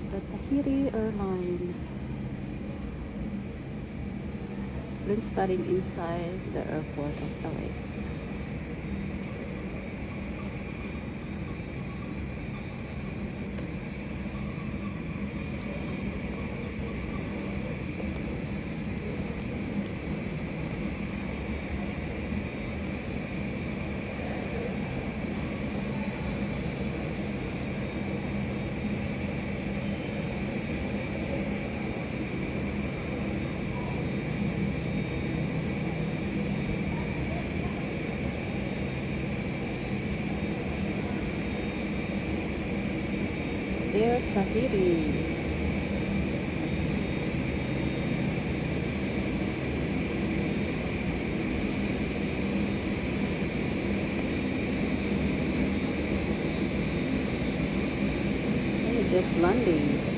is the Tahiti Airline. Plane spotting inside the airport of the lakes. Air Tahiti. Just landing.